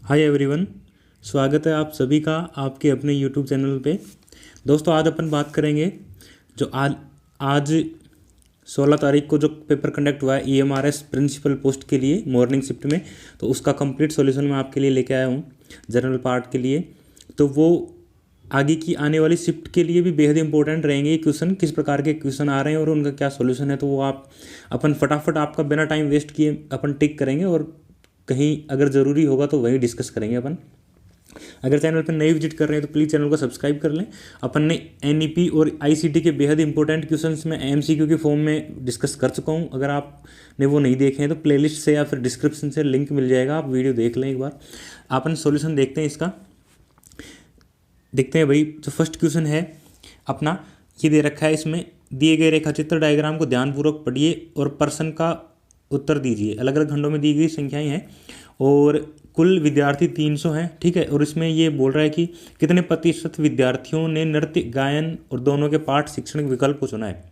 Hi everyone. स्वागत है आप सभी का आपके अपने यूट्यूब चैनल पे। दोस्तों आज अपन बात करेंगे जो आज 16 तारीख को जो पेपर कंडक्ट हुआ है EMRS प्रिंसिपल पोस्ट के लिए मॉर्निंग शिफ्ट में, तो उसका कंप्लीट सॉल्यूशन मैं आपके लिए लेके आया हूँ जनरल पार्ट के लिए। तो वो आगे की आने वाली शिफ्ट के लिए भी बेहद इंपॉर्टेंट रहेंगे। ये क्वेश्चन किस प्रकार के क्वेश्चन आ रहे हैं और उनका क्या सॉल्यूशन है, तो वो आप अपन फटाफट आपका बिना टाइम वेस्ट किए अपन टिक करेंगे और कहीं अगर ज़रूरी होगा तो वही डिस्कस करेंगे अपन। अगर चैनल पर नए विजिट कर रहे हैं तो प्लीज़ चैनल को सब्सक्राइब कर लें। अपन ने NEP और ICT के बेहद इंपॉर्टेंट क्वेश्चंस में MCQ के फॉर्म में डिस्कस कर चुका हूं। अगर आपने वो नहीं देखे हैं तो प्लेलिस्ट से या फिर डिस्क्रिप्शन से लिंक मिल जाएगा, आप वीडियो देख लें एक बार। अपन सॉल्यूशन देखते हैं इसका। देखते हैं भाई, जो फर्स्ट क्वेश्चन है अपना ये दे रखा है। इसमें दिए गए रेखाचित्र डायग्राम को ध्यानपूर्वक पढ़िए और प्रश्न का उत्तर दीजिए। अलग अलग खंडों में दी गई संख्याएं हैं और कुल विद्यार्थी 300 हैं, ठीक है। और इसमें ये बोल रहा है कि कितने प्रतिशत विद्यार्थियों ने नृत्य, गायन और दोनों के पाठ शिक्षण विकल्प को चुना है।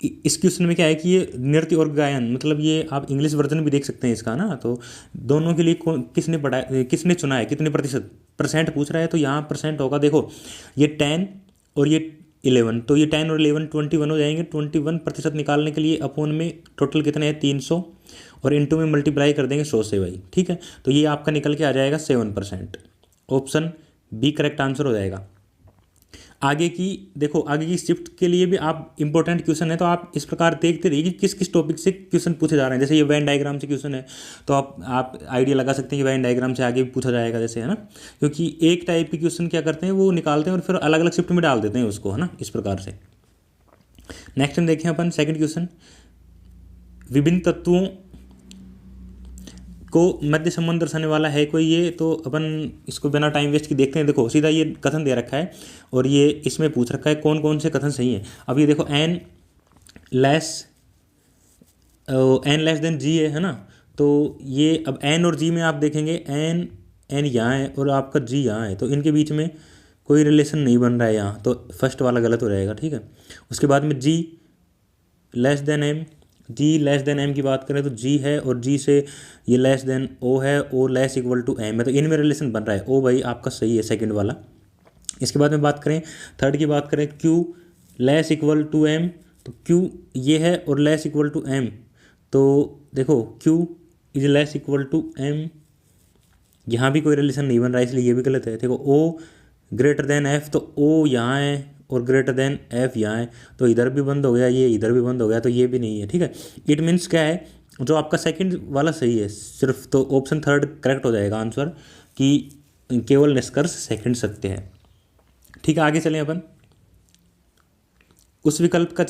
इस क्वेश्चन में क्या है कि ये नृत्य और गायन, मतलब ये आप इंग्लिश वर्जन भी देख सकते हैं इसका ना। तो दोनों के लिए किसने पढ़ा, किसने चुना है, कितने प्रतिशत, परसेंट पूछ रहा है। तो यहाँ परसेंट होगा, देखो ये 10 और ये 11, तो ये 10 और 11 21 हो जाएंगे। 21% निकालने के लिए अपोन में टोटल कितने हैं 300 और इंटू में मल्टीप्लाई कर देंगे 100 से भाई, ठीक है। तो ये आपका निकल के आ जाएगा 7%। ऑप्शन बी करेक्ट आंसर हो जाएगा। आगे की देखो, आगे की शिफ्ट के लिए भी आप इंपॉर्टेंट क्वेश्चन है तो आप इस प्रकार देखते रहिए कि किस किस टॉपिक से क्वेश्चन पूछे जा रहे हैं। जैसे ये वेन डायग्राम से क्वेश्चन है तो आप आइडिया लगा सकते हैं कि वेन डायग्राम से आगे भी पूछा जाएगा, जैसे है ना। क्योंकि एक टाइप के क्वेश्चन क्या करते हैं, वो निकालते हैं और फिर अलग अलग शिफ्ट में डाल देते हैं उसको, है ना, इस प्रकार से। नेक्स्ट में देखें अपन सेकंड क्वेश्चन, विभिन्न तत्वों को मध्य संबंध दर्शाने वाला है कोई ये, तो अपन इसको बिना टाइम वेस्ट की देखते हैं। देखो सीधा ये कथन दे रखा है और ये इसमें पूछ रखा है कौन कौन से कथन सही हैं। अब ये देखो n लेस देन g है ना। तो ये अब n और g में आप देखेंगे n यहाँ है और आपका g यहाँ है, तो इनके बीच में कोई रिलेशन नहीं बन रहा है यहाँ, तो फर्स्ट वाला गलत हो जाएगा, ठीक है। उसके बाद में g लेस देन m की बात करें तो g है और g से ये लेस देन o है, o less equal to m है, तो इनमें रिलेशन बन रहा है। o भाई आपका सही है, सेकंड वाला। इसके बाद में बात करें थर्ड की, बात करें q less equal to m, तो q ये है और लेस इक्वल टू m, तो देखो q is less equal to m, यहाँ भी कोई रिलेशन नहीं बन रहा है, इसलिए ये भी गलत है। देखो o ग्रेटर देन f, तो o यहाँ है और ग्रेटर देन f यहाँ है, तो इधर भी बंद हो गया, ये इधर भी बंद हो गया, तो ये भी नहीं है, ठीक है। इट मीन्स क्या है, जो आपका सेकंड वाला सही है सिर्फ, तो ऑप्शन थर्ड करेक्ट हो जाएगा आंसर, कि केवल निष्कर्ष सेकंड सत्य है, ठीक है। आगे चलें अपन। उस विकल्प का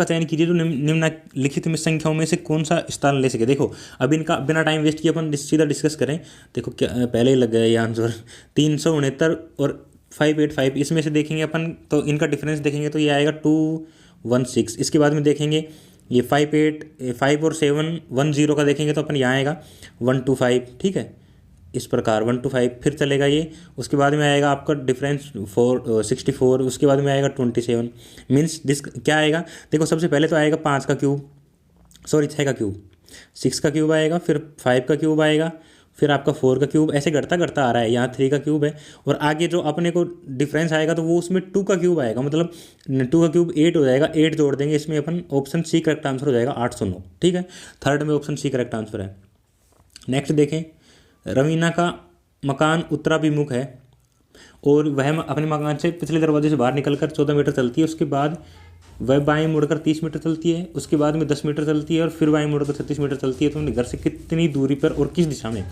चयन कीजिए जो निम्नलिखित में संख्याओं में से कौन सा स्थान ले सके। देखो अब इनका बिना टाइम वेस्ट किए अपन सीधा डिस्कस करें। देखो क्या पहले ही लग गया ये आंसर, 369 और 585, इसमें से देखेंगे अपन तो इनका डिफरेंस देखेंगे तो ये आएगा 216। इसके बाद में देखेंगे ये 5 और 710 का देखेंगे तो अपन यहाँ आएगा 125, ठीक है। इस प्रकार 125 फिर चलेगा ये। उसके बाद में आएगा आपका डिफरेंस 64, उसके बाद में आएगा 27। मीन्स क्या आएगा, देखो सबसे पहले तो आएगा 5 का क्यूब, सॉरी 6 का क्यूब, 6 का क्यूब आएगा, फिर 5 का क्यूब आएगा, फिर आपका 4 का क्यूब, ऐसे घटता घटता आ रहा है। यहाँ 3 का क्यूब है और आगे जो अपने को डिफरेंस आएगा तो वो उसमें 2 का क्यूब आएगा, मतलब 2 का क्यूब 8 हो जाएगा, 8 जोड़ देंगे इसमें अपन, ऑप्शन सी करेक्ट आंसर हो जाएगा 809, ठीक है। थर्ड में ऑप्शन सी करेक्ट आंसर है। नेक्स्ट देखें, रवीना का मकान उत्तराभिमुख है और वह अपने मकान से पिछले दरवाजे से बाहर निकलकर 14 मीटर चलती है। उसके बाद वह बाएं मुड़कर 30 मीटर चलती है, उसके बाद में 10 मीटर चलती है और फिर बाएं मुड़कर 36 मीटर चलती है। तो अपने घर से कितनी दूरी पर और किस दिशा में।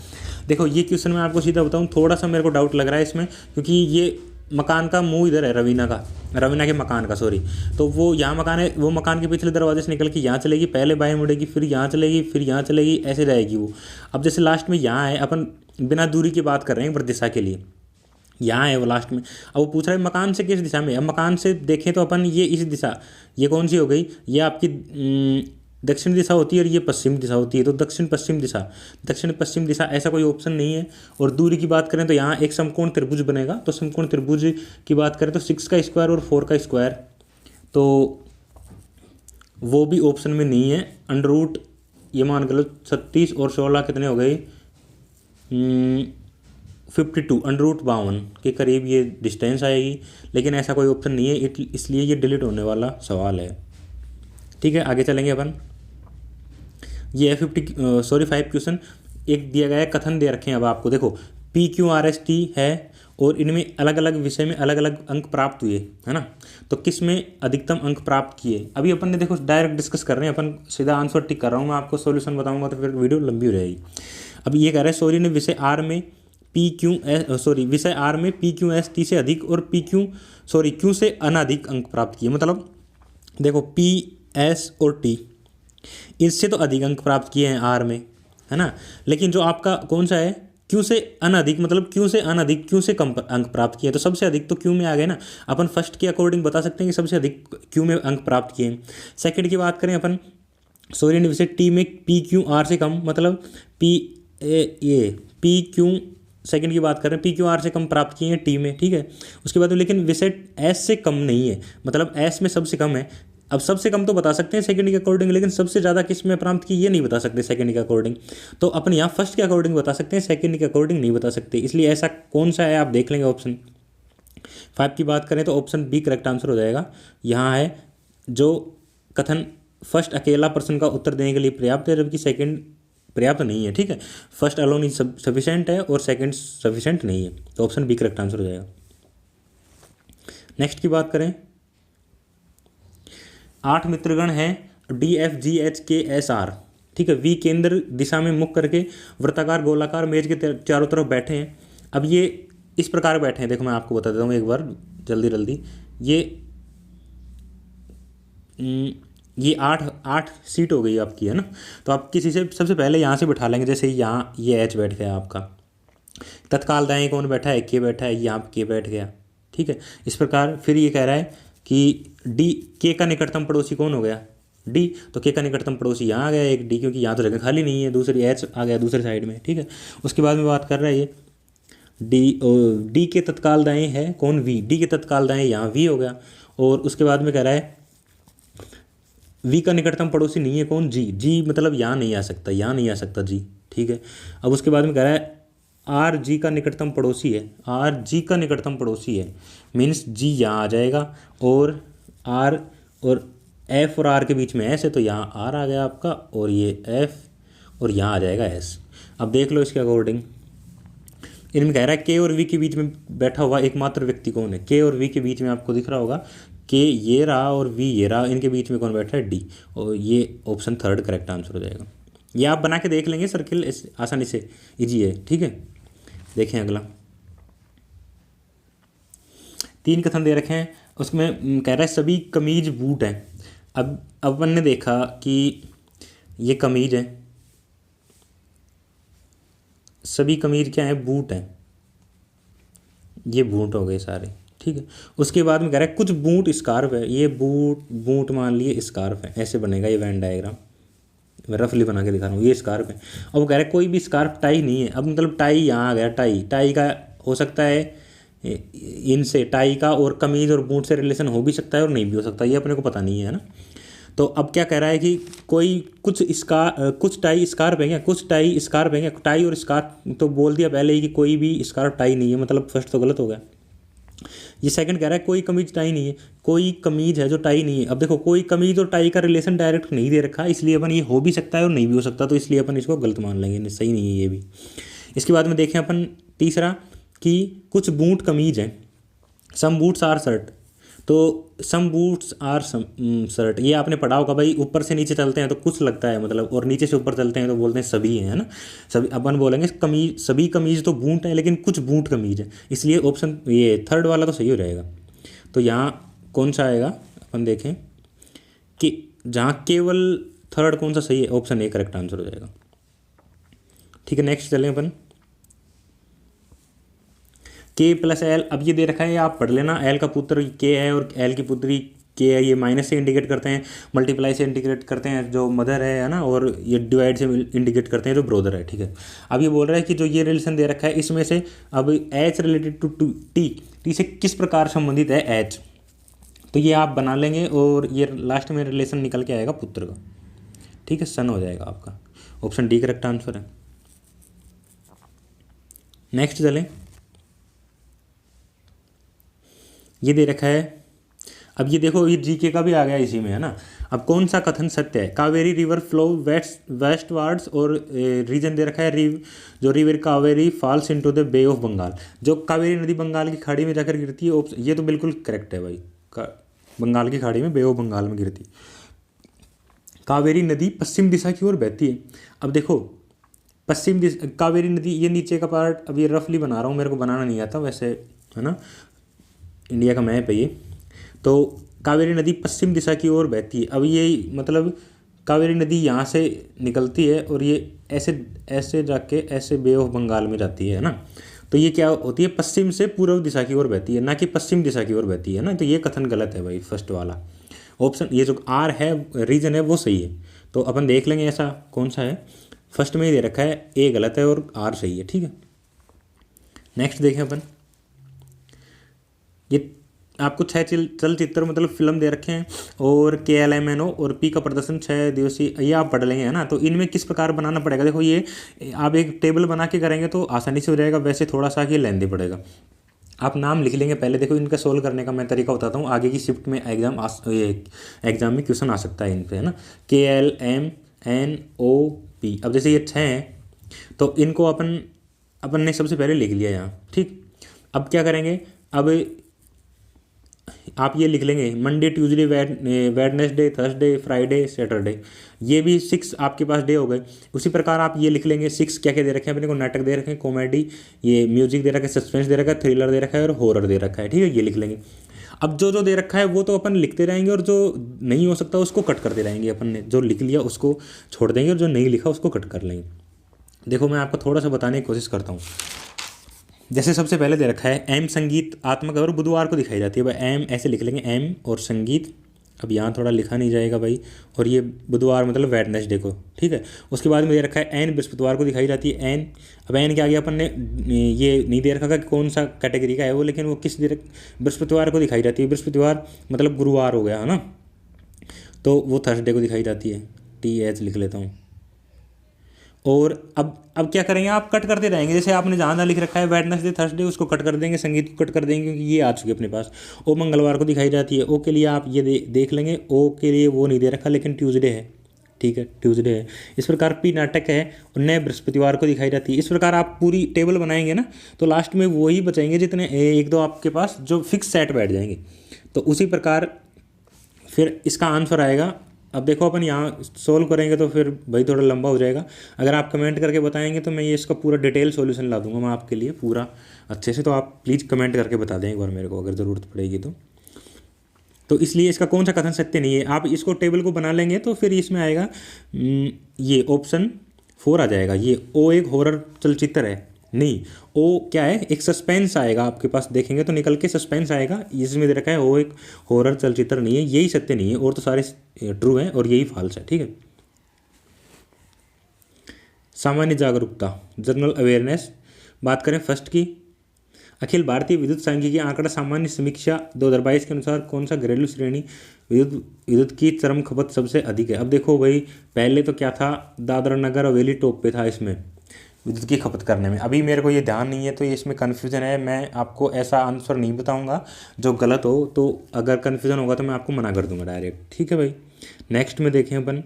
देखो ये क्वेश्चन मैं आपको सीधा बताऊँ, थोड़ा सा मेरे को डाउट लग रहा है इसमें, क्योंकि ये मकान का मुंह इधर है, रवीना के मकान का, सॉरी। तो वो यहाँ मकान है, वो मकान के पिछले दरवाजे से निकल के यहाँ चलेगी, पहले बाएं मुड़ेगी, फिर यहाँ चलेगी, फिर यहाँ चलेगी, ऐसे जाएगी वो। अब जैसे लास्ट में यहाँ है, अपन बिना दूरी की बात कर रहे हैं पर दिशा के लिए, यहाँ है वो लास्ट में। अब वो पूछ रहा है मकान से किस दिशा में। अब मकान से देखें तो अपन ये इस दिशा, ये कौन सी हो गई, ये आपकी दक्षिण दिशा होती है और ये पश्चिम दिशा होती है, तो दक्षिण पश्चिम दिशा ऐसा कोई ऑप्शन नहीं है। और दूरी की बात करें तो यहाँ एक समकोण त्रिभुज बनेगा, तो समकोण त्रिभुज की बात करें तो 6 का स्क्वायर और 4 का स्क्वायर, तो वो भी ऑप्शन में नहीं है। अंडर रूट ये मान के लो 36 और 16 कितने हो गए, 52 √52 के करीब ये डिस्टेंस आएगी, लेकिन ऐसा कोई ऑप्शन नहीं है, इसलिए ये डिलीट होने वाला सवाल है। ठीक है, आगे चलेंगे अपन। ये है 5 क्वेश्चन। एक दिया गया है, कथन दे रखे हैं अब आपको, देखो PQRST है और इनमें अलग अलग विषय में अलग अलग अंक प्राप्त हुए, है ना। तो किस में अधिकतम अंक प्राप्त किए, अभी अपन ने देखो डायरेक्ट डिस्कस कर रहे हैं, अपन सीधा आंसर टिक कर रहा हूँ, मैं आपको सॉल्यूशन बताऊंगा तो फिर वीडियो लंबी हो जाएगी। अब ये कह रहा है सोरी ने विषय आर में विषय आर में PQST से अधिक और क्यू से अनधिक अंक प्राप्त किए। मतलब देखो PS और T इससे तो अधिक अंक प्राप्त किए हैं आर में, है ना, लेकिन जो आपका कौन सा है क्यू से अनधिक, मतलब क्यू से कम अंक प्राप्त किए, तो सबसे अधिक तो क्यू में आ गए ना। अपन फर्स्ट के अकॉर्डिंग बता सकते हैं कि सबसे अधिक क्यू में अंक प्राप्त किए। सेकंड की बात करें अपन, सोरी ने विषय टी में PQR से कम, मतलब PQ सेकंड की बात करें PQR से कम प्राप्त किए हैं टी में, ठीक है। उसके बाद लेकिन विषय एस से कम नहीं है, मतलब एस में सबसे कम है। अब सबसे कम तो बता सकते हैं सेकंड के अकॉर्डिंग, लेकिन सबसे ज़्यादा किस में प्राप्त की ये नहीं बता सकते सेकंड के अकॉर्डिंग। तो अपन यहाँ फर्स्ट के अकॉर्डिंग बता सकते हैं, सेकंड के अकॉर्डिंग नहीं बता सकते, इसलिए ऐसा कौन सा है आप देख लेंगे। ऑप्शन 5 की बात करें तो ऑप्शन बी करेक्ट आंसर हो जाएगा। यहाँ है जो कथन फर्स्ट अकेला पर्सन का उत्तर देने के लिए पर्याप्त है, जबकि सेकेंड पर्याप्त नहीं है, ठीक है। फर्स्ट अलोन इज सफिशेंट है और सेकेंड सफिशेंट नहीं है, तो ऑप्शन बी करेक्ट आंसर हो जाएगा। नेक्स्ट की बात करें, 8 मित्रगण हैं DFGHKSR, ठीक है। वी केंद्र दिशा में मुख करके वर्ताकार गोलाकार मेज के चारों तरफ बैठे हैं। अब ये इस प्रकार बैठे हैं, देखो मैं आपको बता देता हूँ एक बार जल्दी। ये 8 सीट हो गई आपकी, है ना। तो आप किसी से सबसे पहले यहाँ से बिठा लेंगे, जैसे यहाँ ये एच बैठ गया आपका, तत्काल दाएं कौन बैठा है, के बैठा है, यहाँ के बैठ गया, ठीक है। इस प्रकार फिर ये कह रहा है कि डी के का निकटतम पड़ोसी कौन हो गया, डी, तो के का निकटतम पड़ोसी यहाँ आ गया एक डी, क्योंकि यहाँ तो जगह खाली नहीं है, दूसरी एच आ गया दूसरी साइड में, ठीक है। उसके बाद में बात कर रहा है ये डी के तत्काल दाएं है कौन, वी, डी के तत्काल दाएं यहाँ वी हो गया। और उसके बाद में कह रहा है वी का निकटतम पड़ोसी नहीं है कौन, जी मतलब यहाँ नहीं आ सकता जी, ठीक है। अब उसके बाद में कह रहा है आर जी का निकटतम पड़ोसी है, मीन्स जी यहाँ आ जाएगा, और आर और एफ और आर के बीच में एस है, तो यहाँ आर आ गया आपका, और ये एफ और यहाँ आ जाएगा एस। अब देख लो इसके अकॉर्डिंग, इनमें कह रहा है के और वी के बीच में बैठा हुआ एकमात्र व्यक्ति कौन है। के और वी के बीच में आपको दिख रहा होगा, के ये रहा और वी ये रहा, इनके बीच में कौन बैठा है, डी, और ये ऑप्शन थर्ड करेक्ट आंसर हो जाएगा। ये आप बना के देख लेंगे, सर्किल आसानी से, इजी है, ठीक है। देखें अगला, 3 कथन दे रखे हैं, उसमें कह रहा है सभी कमीज बूट हैं। अब अपन ने देखा कि ये कमीज है, सभी कमीज क्या है, बूट हैं, ये बूट हो गए सारे, ठीक है। उसके बाद में कह रहा है कुछ बूट स्कार्फ है, ये बूट मान लिए स्कार्फ है, ऐसे बनेगा ये वेन डायग्राम, मैं रफली बना के दिखा रहा हूँ, ये स्कार्फ है। अब वो कह रहा है कोई भी स्कार्फ टाई नहीं है। अब मतलब टाई यहाँ आ गया, टाई का हो सकता है इनसे, टाई का और कमीज और बूट से रिलेशन हो भी सकता है और नहीं भी हो सकता, ये अपने को पता नहीं है ना। तो अब क्या कह रहा है कि कुछ टाई स्कार्फ है क्या, टाई और स्कार्फ तो बोल दिया पहले ही कि कोई भी स्कार्फ टाई नहीं है, मतलब फर्स्ट तो गलत हो गया। ये सेकंड कह रहा है कोई कमीज टाई नहीं है, कोई कमीज है जो टाई नहीं है। अब देखो कोई कमीज और टाई का रिलेशन डायरेक्ट नहीं दे रखा, इसलिए अपन ये हो भी सकता है और नहीं भी हो सकता, तो इसलिए अपन इसको गलत मान लेंगे, सही नहीं है ये भी। इसके बाद में देखें अपन तीसरा कि कुछ बूट कमीज हैं, सम बूट्स आर शर्ट, तो सम बूट्स आर शर्ट, ये आपने पढ़ा होगा भाई, ऊपर से नीचे चलते हैं तो कुछ लगता है मतलब, और नीचे से ऊपर चलते हैं तो बोलते हैं सभी हैं, है ना। सभी अपन बोलेंगे कमीज, सभी कमीज तो बूट हैं, लेकिन कुछ बूट कमीज है, इसलिए ऑप्शन ये थर्ड वाला तो सही हो जाएगा। तो यहाँ कौन सा आएगा, अपन देखें कि जहाँ केवल थर्ड कौन सा सही है, ऑप्शन ए करेक्ट आंसर हो जाएगा, ठीक है। नेक्स्ट चलें अपन, के प्लस एल, अब ये दे रखा है आप पढ़ लेना, एल का पुत्र के है और एल की पुत्री के है, ये माइनस से इंडिकेट करते हैं, मल्टीप्लाई से इंडिकेट करते हैं जो मदर है ना, और ये डिवाइड से इंडिकेट करते हैं जो ब्रोदर है, ठीक है। अब ये बोल रहा है कि जो ये रिलेशन दे रखा है इसमें से अब एच रिलेटेड टू टी से किस प्रकार संबंधित है एच, तो ये आप बना लेंगे और ये लास्ट में रिलेशन निकल के आएगा पुत्र का, ठीक है, सन हो जाएगा आपका। ऑप्शन डी करेक्ट आंसर है। नेक्स्ट चलें, ये दे रखा है, अब ये देखो ये जीके का भी आ गया इसी में, है ना। अब कौन सा कथन सत्य है? कावेरी रिवर फ्लो वेस्टवर्ड्स और रीजन दे रखा है जो river Kaveri falls into the Bay of Bengal. जो कावेरी नदी बंगाल की खाड़ी में जाकर गिरती है, ये तो बिल्कुल करेक्ट है भाई, बंगाल की खाड़ी में, बे ऑफ बंगाल में गिरती। कावेरी नदी पश्चिम दिशा की ओर बहती है। अब देखो पश्चिम दिशा कावेरी नदी, ये नीचे का पार्ट अब ये रफली बना रहा हूँ, मेरे को बनाना नहीं आता वैसे, है ना। इंडिया का मैप है ये। तो कावेरी नदी पश्चिम दिशा की ओर बहती है। अब ये मतलब कावेरी नदी यहाँ से निकलती है और ये ऐसे ऐसे जाके ऐसे बे ऑफ बंगाल में जाती है ना। तो ये क्या होती है? पश्चिम से पूर्व दिशा की ओर बहती है, ना कि पश्चिम दिशा की ओर बहती है ना। तो ये कथन गलत है भाई, फर्स्ट वाला ऑप्शन, ये जो आर है रीजन है वो सही है। तो अपन देख लेंगे ऐसा कौन सा है। फर्स्ट में ये दे रखा है ए गलत है और आर सही है, ठीक है। नेक्स्ट देखें अपन, ये आपको 6 चलचित्र मतलब फिल्म दे रखे हैं और KLMNO और पी का प्रदर्शन 6 दिवसीय, ये आप पढ़ लेंगे, है ना। तो इनमें किस प्रकार बनाना पड़ेगा? देखो ये आप एक टेबल बना के करेंगे तो आसानी से हो जाएगा, वैसे थोड़ा सा ये लेंदी पड़ेगा। आप नाम लिख लेंगे पहले। देखो इनका सोल्व करने का मैं तरीका बताता हूँ, आगे की शिफ्ट में एग्जाम में क्वेश्चन आ सकता है इन पे, है ना। KLMNOP। अब जैसे ये 6 हैं तो इनको अपन ने सबसे पहले लिख लिया यहाँ, ठीक। अब क्या करेंगे? अब आप ये लिख लेंगे Monday, Tuesday, Wednesday, Thursday, Friday, Saturday. ये भी 6 आपके पास डे हो गए। उसी प्रकार आप ये लिख लेंगे 6 क्या क्या दे रखे हैं अपने को? नाटक दे रखे हैं, कॉमेडी, ये म्यूजिक दे रखा है, सस्पेंस दे रखा है, थ्रिलर दे रखा है और हॉरर दे रखा है, ठीक है। ये लिख लेंगे। अब जो जो दे रखा है वो तो अपन लिखते रहेंगे और जो नहीं हो सकता उसको कट करते रहेंगे। अपन ने जो लिख लिया उसको छोड़ देंगे और जो नहीं लिखा उसको कट कर लेंगे। देखो मैं आपको थोड़ा सा बताने की कोशिश करता हूँ। जैसे सबसे पहले दे रखा है एम संगीत आत्मक और बुधवार को दिखाई जाती है भाई। एम ऐसे लिख लेंगे, एम और संगीत। अब यहाँ थोड़ा लिखा नहीं जाएगा भाई, और ये बुधवार मतलब वेडनेसडे को, ठीक है। उसके बाद में दे रखा है एन बृहस्पतिवार को दिखाई जाती है, एन। अब एन क्या गया अपन ने, ये नहीं दे रखा कि कौन सा कैटेगरी का है वो, लेकिन वो किस बृहस्पतिवार को दिखाई जाती है। बृहस्पतिवार मतलब गुरुवार हो गया, है ना। तो वो थर्सडे को दिखाई जाती है, TH लिख लेता हूँ। और अब क्या करेंगे? आप कट करते रहेंगे। जैसे आपने जहाँ जहाँ लिख रखा है वेडनेसडे, थर्सडे, उसको कट कर देंगे, संगीत को कट कर देंगे क्योंकि ये आ चुकी है अपने पास। ओ मंगलवार को दिखाई जाती है, ओ के लिए आप ये देख लेंगे। ओ के लिए वो नहीं दे रखा लेकिन ट्यूसडे है, ठीक है, ट्यूसडे है। इस प्रकार पी नाटक है और नए बृहस्पतिवार को दिखाई जाती है। इस प्रकार आप पूरी टेबल बनाएंगे ना, तो लास्ट में वही बचेंगे जितने एक दो आपके पास जो फिक्स सेट बैठ जाएंगे। तो उसी प्रकार फिर इसका आंसर आएगा। अब देखो अपन यहाँ सोल्व करेंगे तो फिर भाई थोड़ा लंबा हो जाएगा। अगर आप कमेंट करके बताएंगे तो मैं ये इसका पूरा डिटेल सॉल्यूशन ला दूंगा मैं आपके लिए पूरा अच्छे से। तो आप प्लीज़ कमेंट करके बता दें एक बार मेरे को अगर ज़रूरत पड़ेगी तो इसलिए इसका कौन सा कथन सत्य नहीं है। आप इसको टेबल को बना लेंगे तो फिर इसमें आएगा ये ऑप्शन 4 आ जाएगा। ये ओ एक हॉरर चलचित्र है, नहीं, ओ क्या है, एक सस्पेंस आएगा आपके पास, देखेंगे तो निकल के सस्पेंस आएगा। इसमें दे रखा है वो एक हॉरर चलचित्र नहीं है, यही सत्य नहीं है, और तो सारे ट्रू हैं और यही फॉल्स है, ठीक है। सामान्य जागरूकता, जनरल अवेयरनेस, बात करें फर्स्ट की। अखिल भारतीय विद्युत सांख्यिकी आंकड़ा सामान्य समीक्षा 2022 के अनुसार कौन सा घरेलू श्रेणी विद्युत की चरम खपत सबसे अधिक है? अब देखो भाई, पहले तो क्या था, दादरा नगर हवेली टॉप पे था इसमें विद्युत की खपत करने में। अभी मेरे को ये ध्यान नहीं है तो ये इसमें कन्फ्यूजन है। मैं आपको ऐसा आंसर नहीं बताऊंगा जो गलत हो, तो अगर कन्फ्यूजन होगा तो मैं आपको मना कर दूंगा डायरेक्ट, ठीक है भाई। नेक्स्ट में देखें अपन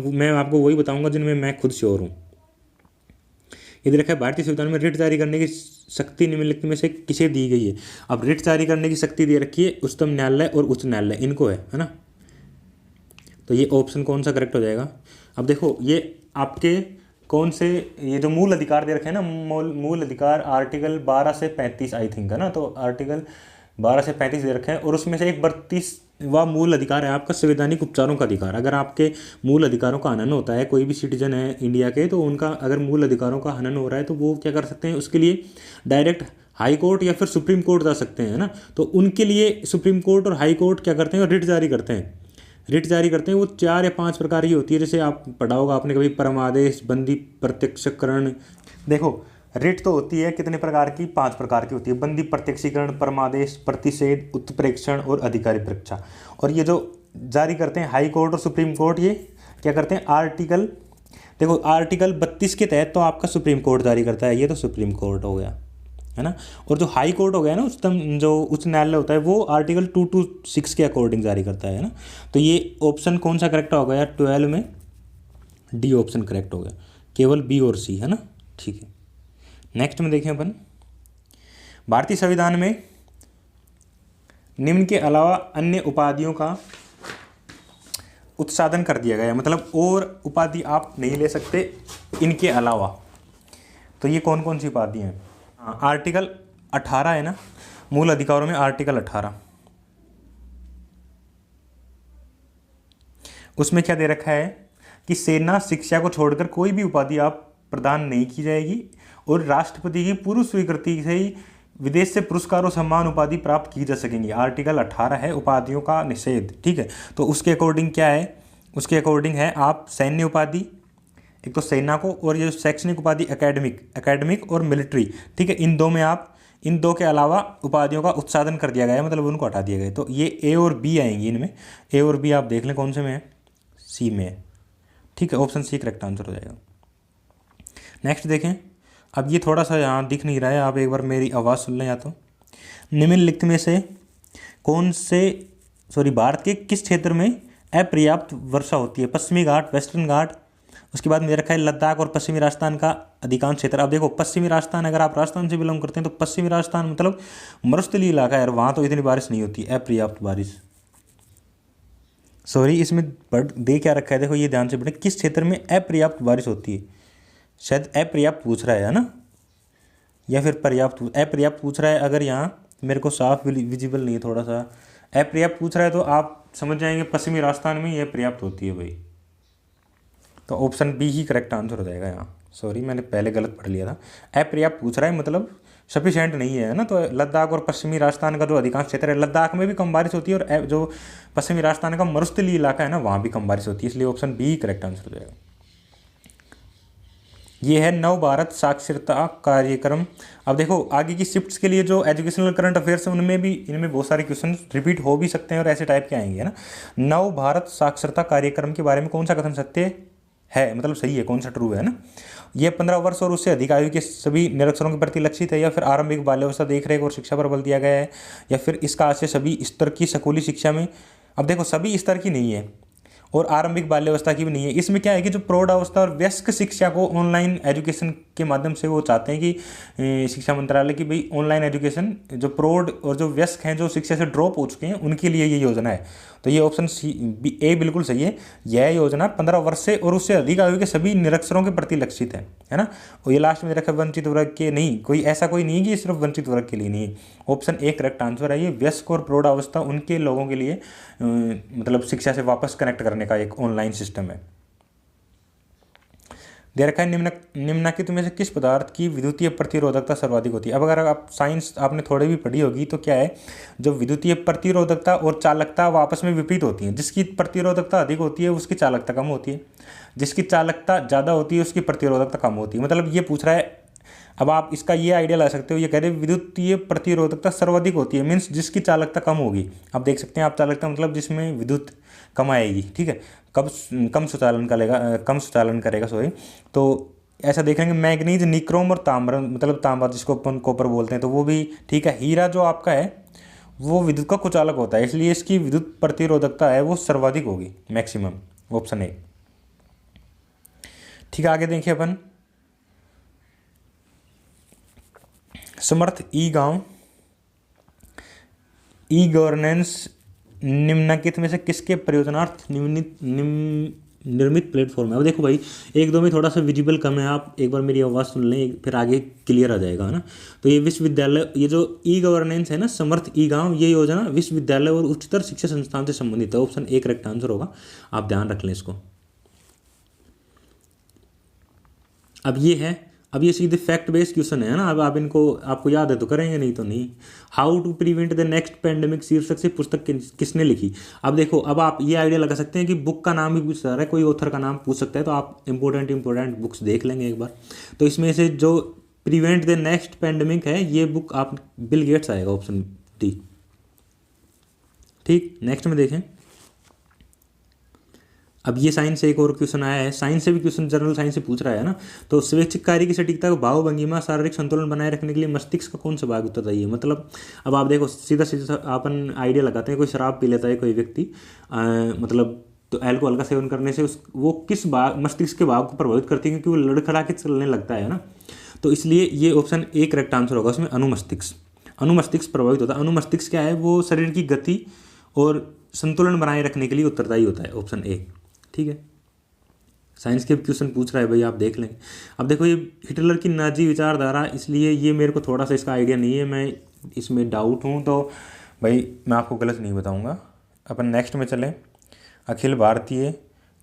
मैं आपको वही बताऊंगा जिनमें मैं खुद श्योर हूँ। ये देखा है भारतीय संविधान में रिट जारी करने की शक्ति निम्नलिखित में से किसे दी गई है? अब रिट जारी करने की शक्ति दे रखी है उच्चतम न्यायालय और उच्च न्यायालय, इनको है ना। तो ये ऑप्शन कौन सा करेक्ट हो जाएगा? अब देखो ये आपके कौन से, ये जो मूल अधिकार दे रखे हैं ना, मूल अधिकार आर्टिकल 12 से 35 आई थिंक है ना। तो आर्टिकल 12 से 35 दे रखे हैं और उसमें से एक 32वां मूल अधिकार है आपका संवैधानिक उपचारों का अधिकार। अगर आपके मूल अधिकारों का हनन होता है, कोई भी सिटीजन है इंडिया के, तो उनका अगर मूल अधिकारों का हनन हो रहा है तो वो क्या कर सकते हैं, उसके लिए डायरेक्ट हाई कोर्ट या फिर सुप्रीम कोर्ट जा सकते हैं ना। तो उनके लिए सुप्रीम कोर्ट और हाई कोर्ट क्या करते हैं, रिट जारी करते हैं। रिट जारी करते हैं वो 4 या 5 प्रकार की होती है। जैसे आप पढ़ा होगा आपने कभी, परमादेश, बंदी प्रत्यक्षकरण। देखो रिट तो होती है कितने प्रकार की, 5 प्रकार की होती है। बंदी प्रत्यक्षीकरण, परमादेश, प्रतिषेध, उत्प्रेक्षण और अधिकारी परीक्षा। और ये जो जारी करते हैं हाई कोर्ट और सुप्रीम कोर्ट, ये क्या करते हैं, आर्टिकल देखो आर्टिकल 32 के तहत तो आपका सुप्रीम कोर्ट जारी करता है, ये तो सुप्रीम कोर्ट हो गया है ना। और जो हाई कोर्ट हो गया ना, उच्चतम जो उच्च न्यायालय होता है, वो आर्टिकल 226 के अकॉर्डिंग जारी करता है ना। तो ये ऑप्शन कौन सा करेक्ट हो गया 12 में? डी ऑप्शन करेक्ट हो गया, केवल बी और सी है ना। ठीक है, नेक्स्ट में देखें अपन, भारतीय संविधान में निम्न के अलावा अन्य उपाधियों का उत्साधन कर दिया गया है, मतलब और उपाधि आप नहीं ले सकते इनके अलावा। तो ये कौन कौन सी उपाधि हैं? आर्टिकल 18 है ना, मूल अधिकारों में आर्टिकल 18, उसमें क्या दे रखा है कि सेना शिक्षा को छोड़कर कोई भी उपाधि आप प्रदान नहीं की जाएगी, और राष्ट्रपति की पूर्व स्वीकृति से ही विदेश से पुरस्कार और सम्मान उपाधि प्राप्त की जा सकेंगी। आर्टिकल 18 है उपाधियों का निषेध। ठीक है, तो उसके अकॉर्डिंग क्या है? उसके अकॉर्डिंग है आप सैन्य उपाधि, एक तो सेना को, और ये शैक्षणिक उपाधि एकेडमिक और मिलिट्री। ठीक है, इन दो में आप, इन दो के अलावा उपाधियों का उत्साधन कर दिया गया है, मतलब उनको हटा दिया गया है। तो ये ए और बी आएंगी, इनमें ए और बी आप देख लें कौन से में है, सी में है। ठीक है, ऑप्शन सी करेक्ट आंसर हो जाएगा। नेक्स्ट देखें, अब ये थोड़ा सा यहाँ दिख नहीं रहा है, आप एक बार मेरी आवाज़ सुन लें। या तो निम्नलिखित में से भारत के किस क्षेत्र में अपर्याप्त वर्षा होती है? पश्चिमी घाट, वेस्टर्न घाट, उसके बाद में रखा है लद्दाख और पश्चिमी राजस्थान का अधिकांश क्षेत्र। अब देखो पश्चिमी राजस्थान, अगर आप राजस्थान से बिलोंग करते हैं तो पश्चिमी राजस्थान मतलब मरुस्थलीय इलाका है, और वहाँ तो इतनी बारिश नहीं होती, अपर्याप्त बारिश। इसमें दे क्या रखा है, देखो ये ध्यान से पढ़ें, किस क्षेत्र में अपर्याप्त बारिश होती है। शायद अपर्याप्त पूछ रहा है ना, या फिर पर्याप्त? अपर्याप्त पूछ रहा है, अगर यहाँ मेरे को साफ विजिबल नहीं है, थोड़ा सा अपर्याप्त पूछ रहा है, तो आप समझ जाएंगे पश्चिमी राजस्थान में यह पर्याप्त होती है भाई। तो ऑप्शन बी ही करेक्ट आंसर हो जाएगा यहाँ। मैंने पहले गलत पढ़ लिया था। अपर्याप्त पूछ रहा है मतलब सफिशेंट नहीं है ना। तो लद्दाख और पश्चिमी राजस्थान का जो अधिकांश क्षेत्र है, लद्दाख में भी कम बारिश होती है, और जो पश्चिमी राजस्थान का मरुस्थलीय इलाका है ना, वहाँ भी कम बारिश होती है, इसलिए ऑप्शन बी करेक्ट आंसर हो जाएगा। ये है नव भारत साक्षरता कार्यक्रम। अब देखो आगे की शिफ्ट्स के लिए जो एजुकेशनल करंट अफेयर्स है, उनमें भी, इनमें बहुत सारे क्वेश्चन रिपीट हो भी सकते हैं और ऐसे टाइप के आएंगे, है ना। नव भारत साक्षरता कार्यक्रम के बारे में कौन सा कथन सत्य है, मतलब सही है, कौन सा ट्रू है ना। ये 15 वर्ष और उससे अधिक आयु के सभी निरक्षरों के प्रति लक्षित है, या फिर आरंभिक बाल्यावस्था देखरेख और शिक्षा पर बल दिया गया है, या फिर इसका आशय सभी स्तर की स्कूली शिक्षा में। अब देखो सभी स्तर की नहीं है और आरंभिक बाल्यावस्था की भी नहीं है। इसमें क्या है कि जो प्रौढ़ावस्था और वयस्क शिक्षा को ऑनलाइन एजुकेशन के माध्यम से वो चाहते हैं कि शिक्षा मंत्रालय की भाई ऑनलाइन एजुकेशन, जो प्रौढ़ और जो वयस्क हैं जो शिक्षा से ड्रॉप हो चुके हैं, उनके लिए ये योजना है। तो ये ऑप्शन ए बिल्कुल सही है। यह योजना 15 वर्ष से और उससे अधिक आयु के सभी निरक्षरों के प्रति लक्षित है ना। और ये लास्ट में रखा वंचित वर्ग के नहीं, कोई ऐसा कोई नहीं है कि ये सिर्फ वंचित वर्ग के लिए नहीं है। ऑप्शन ए करेक्ट आंसर है। ये वयस्क और प्रौढ़ावस्था उनके लोगों के लिए मतलब शिक्षा से वापस कनेक्ट करने का एक ऑनलाइन सिस्टम है। दे रखा है निम्नलिखित में से किस पदार्थ की विद्युतीय प्रतिरोधकता सर्वाधिक होती है। अब अगर आप साइंस आपने थोड़ी भी पढ़ी होगी तो क्या है, जो विद्युतीय प्रतिरोधकता और चालकता वो आपस में विपरीत होती हैं। जिसकी प्रतिरोधकता अधिक होती है उसकी चालकता कम होती है, जिसकी चालकता ज़्यादा होती है उसकी प्रतिरोधकता कम होती है। मतलब ये पूछ रहा है, अब आप इसका ये आइडिया ला सकते हो, ये कह रहे विद्युतीय प्रतिरोधकता सर्वाधिक होती है, मीन्स जिसकी चालकता कम होगी। आप देख सकते हैं, आप चालकता मतलब जिसमें विद्युत कम आएगी, ठीक है, कम सुचालन करेगा तो ऐसा देखेंगे मैग्नीज, निक्रोम और ताम्र, मतलब तांबा जिसको अपन कॉपर बोलते हैं, तो वो भी ठीक है। हीरा जो आपका है वो विद्युत का कुचालक होता है, इसलिए इसकी विद्युत प्रतिरोधकता है वो सर्वाधिक होगी, मैक्सिमम, ऑप्शन ए। ठीक है, आगे देखिए अपन समर्थ ई गवर्नेंस निम्नलिखित में से किसके प्रयोजनार्थ निर्मित प्लेटफॉर्म है। अब देखो भाई, एक दो में थोड़ा सा विजिबल कम है, आप एक बार मेरी आवाज़ सुन लें फिर आगे क्लियर आ जाएगा, है ना। तो ये विश्वविद्यालय, ये जो ई गवर्नेंस है ना, समर्थ ई गांव, ये योजना विश्वविद्यालय और उच्चतर शिक्षा संस्थान से संबंधित है। ऑप्शन ए करेक्ट आंसर होगा, आप ध्यान रख लें इसको। अब ये सीधे फैक्ट बेस्ड क्वेश्चन है ना। अब आप इनको, आपको याद है तो करेंगे, नहीं तो नहीं। How to prevent the next pandemic शीर्षक से पुस्तक किसने लिखी। अब देखो, अब आप ये आइडिया लगा सकते हैं कि बुक का नाम भी पूछ रहा है, कोई ऑथर का नाम पूछ सकता है, तो आप इंपॉर्टेंट बुक्स देख लेंगे एक बार। तो इसमें से जो प्रिवेंट द नेक्स्ट पेंडेमिक है, ये बुक आप बिल गेट्स आएगा, ऑप्शन डी। ठीक, नेक्स्ट में देखें, अब ये साइंस से एक और क्वेश्चन आया है, साइंस से भी क्वेश्चन जनरल साइंस से पूछ रहा है ना। तो स्वैच्छिक कार्य की सटीकता को भाव भंगिमा शारीरिक संतुलन बनाए रखने के लिए मस्तिष्क का कौन सा भाग उत्तरदायी है। मतलब अब आप देखो, सीधा सीधा अपन आइडिया लगाते हैं, कोई शराब पी लेता है कोई व्यक्ति, मतलब तो अल्कोहल का सेवन करने से उस वो किस भाग मस्तिष्क के भाग को प्रभावित करती है, क्योंकि वो लड़खड़ा के चलने लगता है ना। तो इसलिए ये ऑप्शन ए करेक्ट आंसर होगा, उसमें अनुमस्तिष्क प्रभावित होता है। अनुमस्तिष्क क्या है, वो शरीर की गति और संतुलन बनाए रखने के लिए उत्तरदायी होता है, ऑप्शन ए। ठीक है, साइंस के क्वेश्चन पूछ रहा है भाई, आप देख लेंगे। अब देखो ये हिटलर की नाजी विचारधारा, इसलिए ये मेरे को थोड़ा सा इसका आइडिया नहीं है, मैं इसमें डाउट हूँ, तो भाई मैं आपको गलत नहीं बताऊँगा। अपन नेक्स्ट में चलें। अखिल भारतीय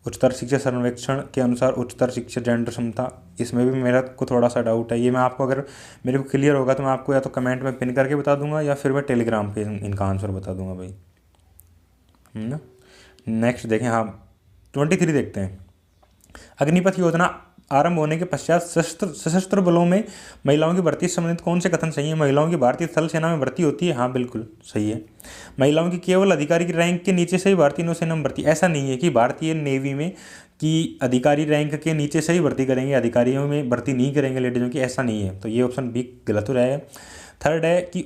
उच्चतर शिक्षा सर्वेक्षण के अनुसार उच्चतर शिक्षा जेंडर क्षमता, इसमें भी मेरा को थोड़ा सा डाउट है। ये मैं आपको, अगर मेरे को क्लियर होगा तो मैं आपको या तो कमेंट में पिन करके बता दूंगा, या फिर मैं टेलीग्राम पे इनका आंसर बता दूंगा भाई, ना। नेक्स्ट देखें, हाँ 23 देखते हैं। अग्निपथ योजना आरंभ होने के पश्चात सशस्त्र बलों में महिलाओं की भर्ती से संबंधित कौन से कथन सही है। महिलाओं की भारतीय थल सेना में भर्ती होती है, हाँ बिल्कुल सही है। महिलाओं की केवल अधिकारी की रैंक के नीचे से ही भारतीय नौसेना में भर्ती, ऐसा नहीं है कि भारतीय नेवी में कि अधिकारी रैंक के नीचे से ही भर्ती करेंगे, अधिकारियों में भर्ती नहीं करेंगे लेडीज़ों की, ऐसा नहीं है। तो ये ऑप्शन बी गलत हो रहा है। थर्ड है कि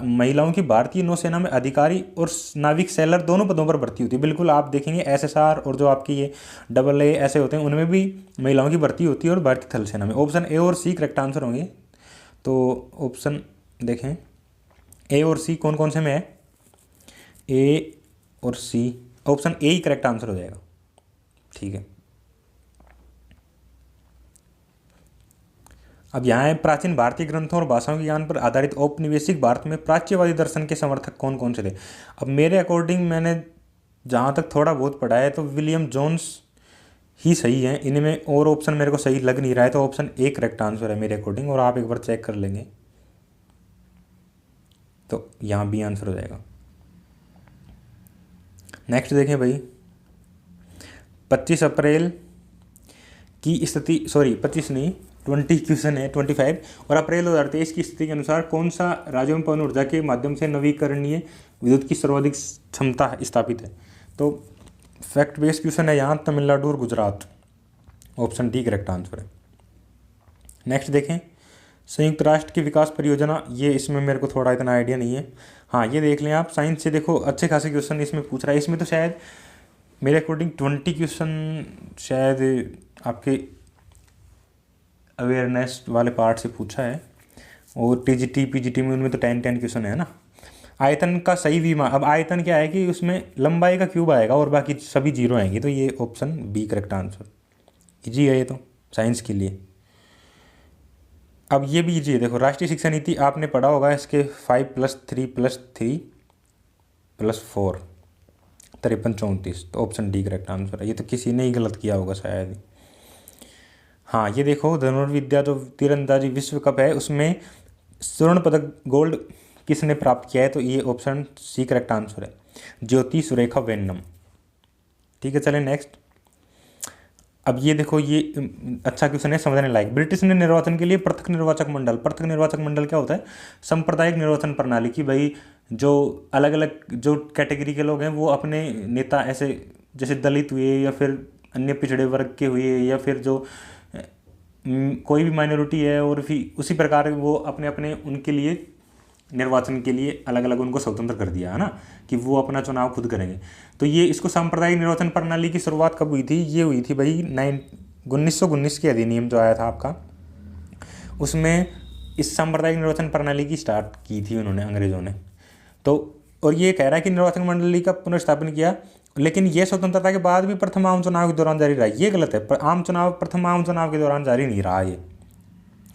महिलाओं की भारतीय नौसेना में अधिकारी और नाविक सैलर दोनों पदों पर भर्ती होती है। बिल्कुल, आप देखेंगे एसएसआर और जो आपकी ये AA ऐसे होते हैं, उनमें भी महिलाओं की भर्ती होती है, और भारतीय थल सेना में। ऑप्शन ए और सी करेक्ट आंसर होंगे। तो ऑप्शन देखें, ए और सी कौन कौन से में है, ए और सी, ऑप्शन ए ही करेक्ट आंसर हो जाएगा। ठीक है, अब यहाँ है प्राचीन भारतीय ग्रंथों और भाषाओं के ज्ञान पर आधारित औपनिवेशिक भारत में प्राच्यवादी दर्शन के समर्थक कौन कौन से थे। अब मेरे अकॉर्डिंग मैंने जहाँ तक थोड़ा बहुत पढ़ा है तो विलियम जोन्स ही सही है इनमें, और ऑप्शन मेरे को सही लग नहीं रहा है, तो ऑप्शन ए करेक्ट आंसर है मेरे अकॉर्डिंग, और आप एक बार चेक कर लेंगे तो यहाँ बी आंसर हो जाएगा। नेक्स्ट देखें भाई, 25 अप्रैल की स्थिति, 25 नहीं 20 क्वेश्चन है 25, और अप्रैल 2023 की स्थिति के अनुसार कौन सा राज्यों में पवन ऊर्जा के माध्यम से नवीकरणीय विद्युत की सर्वाधिक क्षमता स्थापित है। तो फैक्ट बेस्ड क्वेश्चन है यहाँ, तमिलनाडु और Gujarat, option D correct answer है। नेक्स्ट देखें, संयुक्त राष्ट्र की विकास परियोजना, ये इसमें मेरे को थोड़ा इतना आइडिया नहीं है। हाँ ये देख लें आप, साइंस से देखो अच्छे खासे क्वेश्चन इसमें पूछ रहा है। इसमें तो शायद मेरे अकॉर्डिंग 20 क्वेश्चन शायद आपके अवेयरनेस वाले पार्ट से पूछा है, और TGT PGT में उनमें तो 10 क्वेश्चन है ना। आयतन का सही विमा, अब आयतन क्या है कि उसमें लंबाई का क्यूब आएगा और बाकी सभी जीरो आएंगे, तो ये option B correct answer. Easy है ये तो साइंस के लिए। अब ये भी इजी है, देखो राष्ट्रीय शिक्षा नीति आपने पढ़ा होगा, इसके 5+3+3+4 53-34, तो ऑप्शन डी करेक्ट आंसर है। ये तो किसी ने ही गलत किया होगा शायद। हाँ ये देखो, धनुर्विद्या जो तीरंदाजी विश्व कप है उसमें स्वर्ण पदक गोल्ड किसने प्राप्त किया है, तो ये ऑप्शन सी करेक्ट आंसर है, ज्योति सुरेखा वेन्नम। ठीक है, चलें नेक्स्ट। अब ये देखो, ये अच्छा क्वेश्चन है, समझने लायक। ब्रिटिश ने निर्वाचन के लिए पृथक निर्वाचक मंडल क्या होता है, सांप्रदायिक निर्वाचन प्रणाली की, भाई जो अलग अलग जो कैटेगरी के लोग हैं वो अपने नेता, ऐसे जैसे दलित हुए या फिर अन्य पिछड़े वर्ग के हुए, या फिर जो कोई भी माइनॉरिटी है, और फिर उसी प्रकार वो अपने अपने उनके लिए निर्वाचन के लिए अलग अलग उनको स्वतंत्र कर दिया है ना, कि वो अपना चुनाव खुद करेंगे। तो ये इसको सांप्रदायिक निर्वाचन प्रणाली की शुरुआत कब हुई थी, ये हुई थी भाई 1919 के अधिनियम जो आया था आपका, उसमें इस सांप्रदायिक निर्वाचन प्रणाली की स्टार्ट की थी उन्होंने, अंग्रेजों ने। तो और ये कह रहा है कि निर्वाचन मंडली का पुनर्स्थापन किया, लेकिन ये स्वतंत्रता के बाद भी प्रथम आम चुनाव के दौरान जारी रहा, ये गलत है। प्रथम आम चुनाव के दौरान जारी नहीं रहा ये,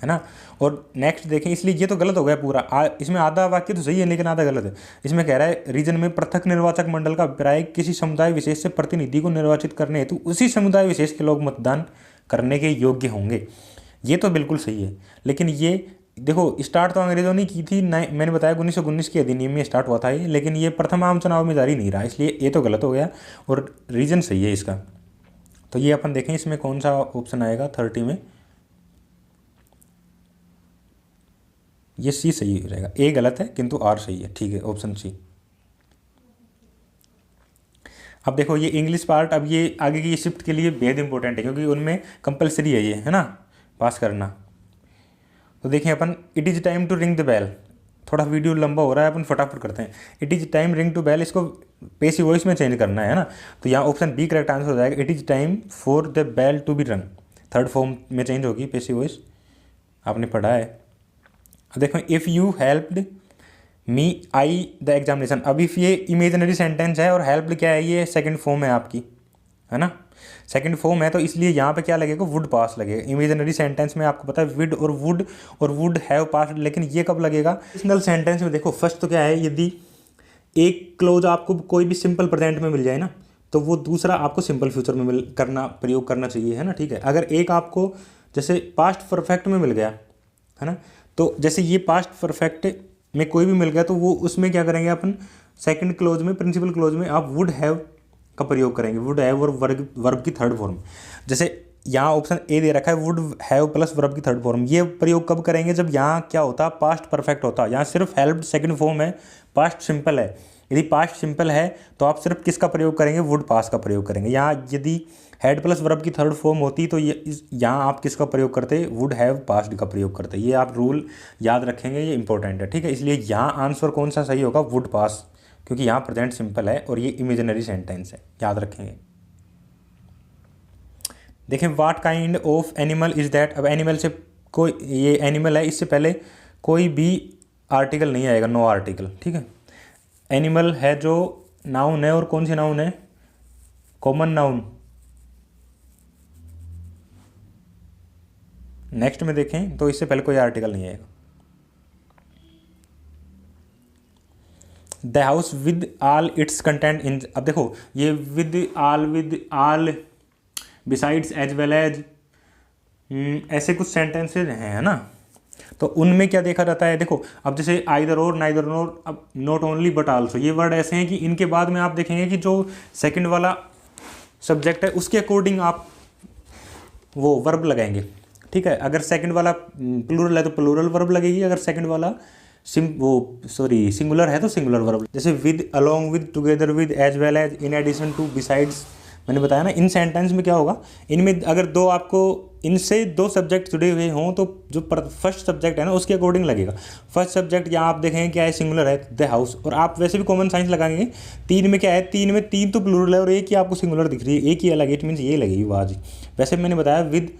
है ना। और नेक्स्ट देखें, इसलिए ये तो गलत हो गया पूरा। इसमें आधा वाक्य तो सही है लेकिन आधा गलत है। इसमें कह रहा है रीजन में पृथक निर्वाचक मंडल का अभिप्राय किसी समुदाय विशेष से प्रतिनिधि को निर्वाचित करने हेतु उसी समुदाय विशेष के लोग मतदान करने के योग्य होंगे। ये तो बिल्कुल सही है, लेकिन ये देखो स्टार्ट तो अंग्रेजों ने की थी, मैंने बताया 1919 के अधिनियम में स्टार्ट हुआ था ये, लेकिन ये प्रथम आम चुनाव में जारी नहीं रहा, इसलिए ये तो गलत हो गया और रीजन सही है इसका। तो ये अपन देखें इसमें कौन सा ऑप्शन आएगा 30 में, ये सी सही रहेगा, ए गलत है किंतु आर सही है। ठीक है, ऑप्शन सी। अब देखो ये इंग्लिश पार्ट, अब ये आगे की शिफ्ट के लिए बेहद इंपॉर्टेंट है क्योंकि उनमें कंपलसरी है ये, है ना, पास करना। तो देखें अपन, it is time to ring the bell. थोड़ा वीडियो लंबा हो रहा है, अपन फटाफट करते हैं। It is time ring to bell, इसको पेसिव वॉइस में चेंज करना है ना। तो यहाँ ऑप्शन बी करेक्ट आंसर हो जाएगा, it is time for the bell to be rung. Third form में चेंज होगी पेसिव वॉइस, आपने पढ़ा है। देखो, if you helped me I the examination. अब इफ़ ये इमेजनरी सेंटेंस है और हेल्प्ड क्या है, ये सेकंड फॉर्म है आपकी, है ना, सेकंड फॉर्म है, तो इसलिए यहाँ पे क्या लगेगा, वुड पास लगेगा। इमेजनरी सेंटेंस में आपको पता है विड और वुड हैव पास, लेकिन ये कब लगेगा, कंडीशनल सेंटेंस में। देखो फर्स्ट तो क्या है, यदि एक क्लोज आपको कोई भी सिंपल प्रेजेंट में मिल जाए ना, तो वो दूसरा आपको सिंपल फ्यूचर में प्रयोग करना चाहिए, है ना, ठीक है। अगर एक आपको जैसे पास्ट परफेक्ट में मिल गया, है ना, तो जैसे ये पास्ट परफेक्ट में कोई भी मिल गया, तो वो उसमें क्या करेंगे अपन, सेकंड क्लोज में, प्रिंसिपल क्लोज में आप वुड हैव का प्रयोग करेंगे। वुड हैव और वर्ब की थर्ड फॉर्म, जैसे यहाँ ऑप्शन ए दे रखा है, वुड हैव प्लस वर्ब की थर्ड फॉर्म। ये प्रयोग कब करेंगे, जब यहाँ क्या होता है, पास्ट परफेक्ट होता है। यहाँ सिर्फ हेल्प्ड सेकंड फॉर्म है, पास्ट सिंपल है। यदि पास्ट सिंपल है तो आप सिर्फ किसका प्रयोग करेंगे, वुड पास का प्रयोग करेंगे। यहाँ यदि हैड प्लस वर्ब की थर्ड फॉर्म होती तो यहाँ आप किसका प्रयोग करते, वुड हैव पास्ट का प्रयोग करते। ये आप रूल याद रखेंगे, ये इंपॉर्टेंट है, ठीक है। इसलिए यहाँ आंसर कौन सा सही होगा, वुड पास, क्योंकि यहाँ प्रेजेंट सिंपल है और ये इमेजिनरी सेंटेंस है, याद रखेंगे। देखें, what kind of animal is that. अब एनिमल से कोई, ये एनिमल है, इससे पहले कोई भी आर्टिकल नहीं आएगा, नो आर्टिकल, ठीक है। एनिमल है जो नाउन है, और कौन सी नाउन है, कॉमन नाउन। नेक्स्ट में देखें तो इससे पहले कोई आर्टिकल नहीं आएगा। The house with all its content in. अब देखो ये with all besides as well as, ऐसे कुछ सेंटेंसेज हैं, है ना। तो उनमें क्या देखा जाता है, देखो अब जैसे आइदर और, नाइदर नोर, अब नॉट ओनली बट आल्सो, ये वर्ड ऐसे हैं कि इनके बाद में आप देखेंगे कि जो सेकंड वाला सब्जेक्ट है उसके अकॉर्डिंग आप वो वर्ब लगाएंगे, ठीक है। अगर सेकंड वाला प्लूरल है तो प्लूरल वर्ब लगेगी, अगर सेकंड वाला सिंगुलर है तो सिंगुलर वर्ब। जैसे with, along with, together with, as well as, in addition to, besides, मैंने बताया ना। इन सेंटेंस में क्या होगा, इनमें अगर दो आपको इनसे दो सब्जेक्ट जुड़े हुए हों तो जो फर्स्ट सब्जेक्ट है ना उसके अकॉर्डिंग लगेगा। फर्स्ट सब्जेक्ट यहाँ आप देखेंगे क्या है, सिंगुलर है, द हाउस। और आप वैसे भी कॉमन साइंस लगाएंगे, तीन में क्या है, तीन तो प्लूरल है और एक ही आपको सिंगुलर दिख रही है, एक ही अलग, इट मीन्स ये लगेगी आवाज। वैसे मैंने बताया with,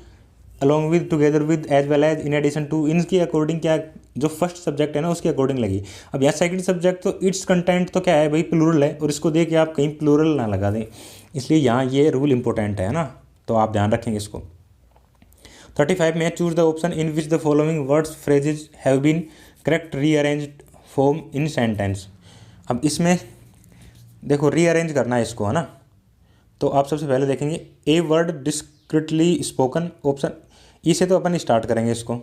along with, together with, as well as, in addition to, इनके अकॉर्डिंग क्या जो फर्स्ट सब्जेक्ट है ना उसके अकॉर्डिंग लगी। अब यहाँ सेकंड सब्जेक्ट तो इट्स कंटेंट तो क्या है भाई, प्लूरल है, और इसको देख के आप कहीं प्लूरल ना लगा दें, इसलिए यहाँ ये रूल इंपॉर्टेंट है ना, तो आप ध्यान रखेंगे इसको। 35 में choose the option in which the following words phrases have been correct rearranged form in sentence. अब इसमें देखो रीअरेंज करना है इसको, है ना। तो आप सबसे पहले देखेंगे a word discretely spoken, option E से तो अपन स्टार्ट करेंगे इसको,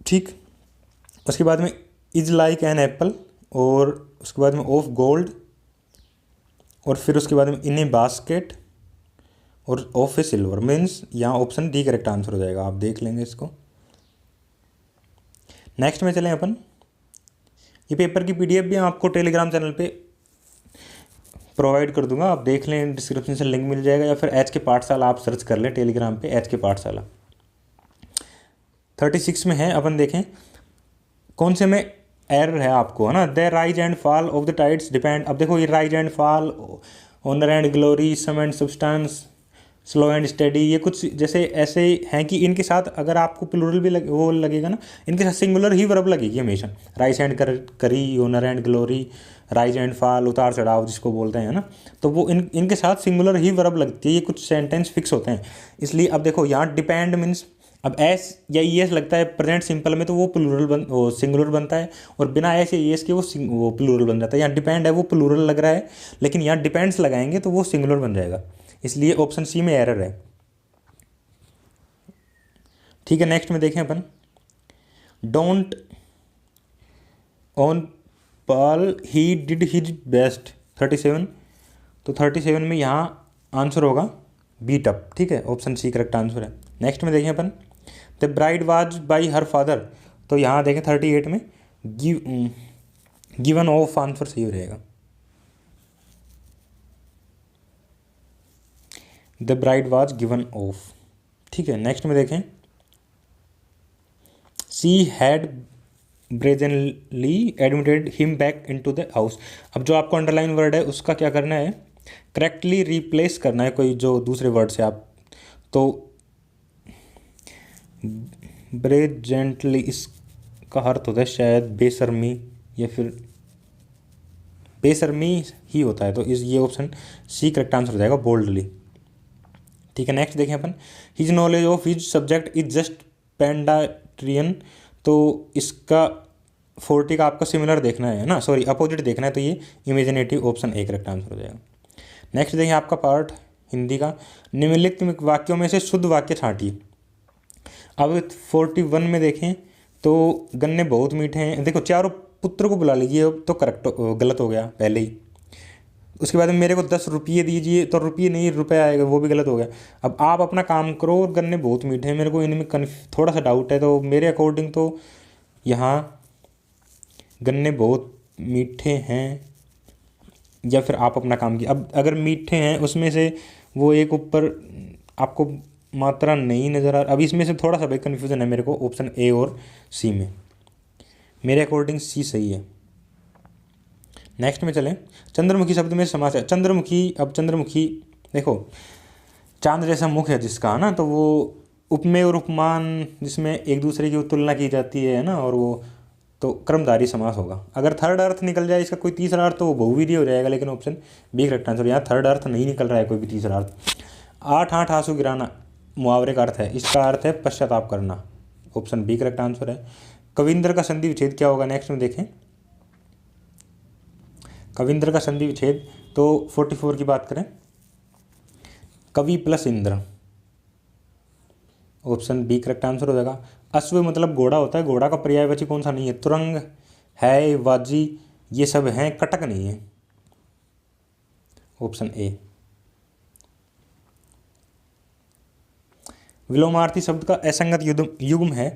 ठीक। उसके बाद में इज लाइक एन एप्पल, और उसके बाद में ऑफ गोल्ड, और फिर उसके बाद में इन ए बास्केट, और ऑफ ए सिल्वर। मीन्स यहाँ ऑप्शन डी करेक्ट आंसर हो जाएगा, आप देख लेंगे इसको। नेक्स्ट में चलें अपन, ये पेपर की पीडीएफ भी आपको टेलीग्राम चैनल पे प्रोवाइड कर दूंगा, आप देख लें, डिस्क्रिप्शन से लिंक मिल जाएगा, या फिर एच के पाठशाला आप सर्च कर लें टेलीग्राम पे, एच के पाठशाला। 36 में है, अपन देखें कौन से में एरर है आपको, है ना। The rise and fall of the tides depend. अब देखो ये rise and fall, honour and glory, sum and substance, slow and steady, ये कुछ जैसे ऐसे हैं कि इनके साथ अगर आपको प्लूरल भी वो लगेगा ना, इनके साथ सिंगुलर ही वर्ब लगेगी हमेशा। राइज एंड करी, honour and glory, rise and fall, उतार चढ़ाव जिसको बोलते हैं ना, तो वो इनके साथ सिंगुलर ही वर्ब लगती है, ये कुछ सेंटेंस फिक्स होते हैं। इसलिए अब देखो यहाँ डिपेंड मीन्स, अब एस या ई एस लगता है प्रेजेंट सिंपल में तो वो वो सिंगुलर बनता है, और बिना एस या ई एस के वो प्लूरल बन जाता है। यहाँ डिपेंड है वो प्लूरल लग रहा है, लेकिन यहाँ डिपेंड्स लगाएंगे तो वो सिंगुलर बन जाएगा, इसलिए ऑप्शन सी में एरर है, ठीक है। नेक्स्ट में देखें अपन, don't on Paul he did his best, 37। तो 37 में यहाँ आंसर होगा बीट अप, ठीक है, ऑप्शन सी करेक्ट आंसर है। नेक्स्ट में देखें अपन, the bride was by her father, तो यहाँ देखें 38 में गिवन ऑफ आंसर सही हो जाएगा। The bride was given off. ठीक है, नेक्स्ट में देखें, she had brazenly admitted him back into the house. अब जो आपको अंडरलाइन वर्ड है उसका क्या करना है, करेक्टली रिप्लेस करना है कोई जो दूसरे वर्ड से आप। तो ब्रेजेंटली इसका अर्थ होता है शायद बेशर्मी, या फिर बेशर्मी ही होता है, तो इस ये ऑप्शन सी करेक्ट आंसर हो जाएगा, बोल्डली। ठीक है, नेक्स्ट देखें अपन, his knowledge of his subject is just pedestrian. तो इसका 40 का आपको सिमिलर देखना है ना, सॉरी अपोजिट देखना है, तो ये imaginative, option A correct answer हो जाएगा। नेक्स्ट देखें आपका पार्ट हिंदी का, निम्नलिखित वाक्यों में से शुद्ध वाक्य छांटिए। अब 41 में देखें तो गन्ने बहुत मीठे हैं, देखो चारों पुत्र को बुला लीजिए, तो करेक्ट गलत हो गया पहले ही। उसके बाद मेरे को 10 रुपये दीजिए, तो रुपये नहीं रुपये आएगा, वो भी गलत हो गया। अब आप अपना काम करो, और गन्ने बहुत मीठे हैं, मेरे को इनमें थोड़ा सा डाउट है, तो मेरे अकॉर्डिंग तो यहाँ गन्ने बहुत मीठे हैं, या फिर आप अपना काम किए। अब अगर मीठे हैं उसमें से वो एक ऊपर आपको मात्रा नहीं नज़र आ, अब इसमें से थोड़ा सा भाई कन्फ्यूज़न है मेरे को ऑप्शन ए और सी में, मेरे अकॉर्डिंग सी सही है। नेक्स्ट में चलें, चंद्रमुखी शब्द में समास है, चंद्रमुखी। अब चंद्रमुखी देखो, चांद जैसा मुख है जिसका ना, तो वो उपमेय और उपमान जिसमें एक दूसरे की तुलना की जाती है ना, और वो तो कर्मधारय समास होगा। अगर थर्ड अर्थ निकल जाए इसका कोई तीसरा अर्थ, तो वो बहुविधि हो जाएगा, लेकिन ऑप्शन बी करेक्ट आंसर। यहाँ थर्ड अर्थ नहीं निकल रहा है कोई भी तीसरा अर्थ। 8 आंसू गिराना मुहावरे का अर्थ है, इसका अर्थ है पश्चाताप करना, ऑप्शन बी करेक्ट आंसर है। कविंद्र का संधि विच्छेद क्या होगा, नेक्स्ट में देखें, कविंद्र का संधि विच्छेद, तो 44 की बात करें, कवि प्लस इंद्र, ऑप्शन बी करेक्ट आंसर हो जाएगा। अश्व मतलब घोड़ा होता है, घोड़ा का पर्यायवाची कौन सा नहीं है, तुरंग है, वाजी, ये सब हैं, कटक नहीं है, ऑप्शन ए। विलोमार्थी शब्द का असंगत युग्म है,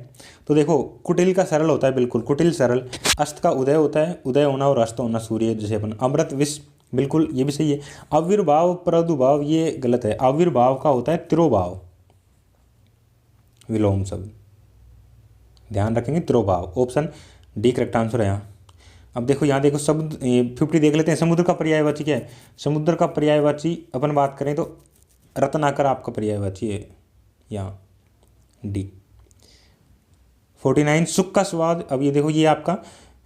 तो देखो कुटिल का सरल होता है, बिल्कुल कुटिल सरल। अस्त का उदय होता है, उदय होना, और अस्त होना सूर्य, जैसे अपन। अमृत विष, बिल्कुल ये भी सही है। आविर्भाव प्रादुर्भाव ये गलत है, आविर्भाव का होता है तिरोभाव, विलोम शब्द ध्यान रखेंगे, तिरोभाव, ऑप्शन डी करेक्ट आंसर है यहाँ। अब देखो यहाँ देखो शब्द 50 देख लेते हैं, समुद्र का पर्यायवाची क्या है, समुद्र का पर्यायवाची अपन बात करें तो रत्नाकर आपका पर्यायवाची है यहाँ, डी। 49 सुख का स्वाद। अब ये देखो, ये आपका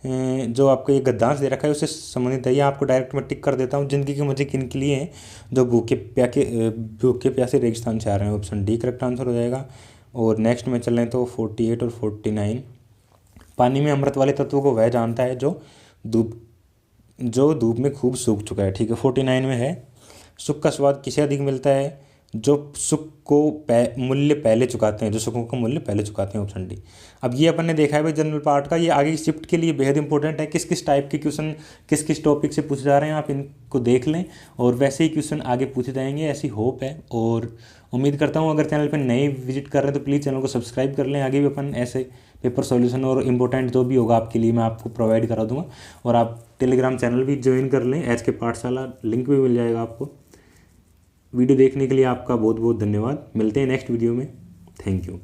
जो आपको ये गद्यांश दे रखा है उससे संबंधित है, ये आपको डायरेक्ट मैं टिक कर देता हूँ। जिंदगी के मजे किन के लिए हैं, जो भूखे प्यासे रेगिस्तान से आ रहे हैं, ऑप्शन डी करेक्ट आंसर हो जाएगा। और नेक्स्ट में चलें तो 48 और 49, पानी में अमृत वाले तत्वों को वह जानता है जो धूप में खूब सूख चुका है। ठीक है, 49 में है, सुख का स्वाद किसे अधिक मिलता है, जो सुख को मूल्य पहले चुकाते हैं, जो सुखों का मूल्य पहले चुकाते हैं, ऑप्शन डी। अब ये अपन ने देखा है भाई जनरल पार्ट का, ये आगे की शिफ्ट के लिए बेहद इंपॉर्टेंट है, किस किस टाइप के क्वेश्चन किस किस टॉपिक से पूछे जा रहे हैं, आप इनको देख लें, और वैसे ही क्वेश्चन आगे पूछे जाएंगे, ऐसी होप है। और उम्मीद करता हूँ अगर चैनल पर नए विजिट कर रहे हैं तो प्लीज़ चैनल को सब्सक्राइब कर लें, आगे भी अपन ऐसे पेपर सॉल्यूशन और इंपॉर्टेंट जो भी होगा आपके लिए मैं आपको प्रोवाइड करा दूंगा। और आप टेलीग्राम चैनल भी ज्वाइन कर लें, एच के पाठशाला, लिंक भी मिल जाएगा आपको। वीडियो देखने के लिए आपका बहुत बहुत धन्यवाद, मिलते हैं नेक्स्ट वीडियो में, थैंक यू।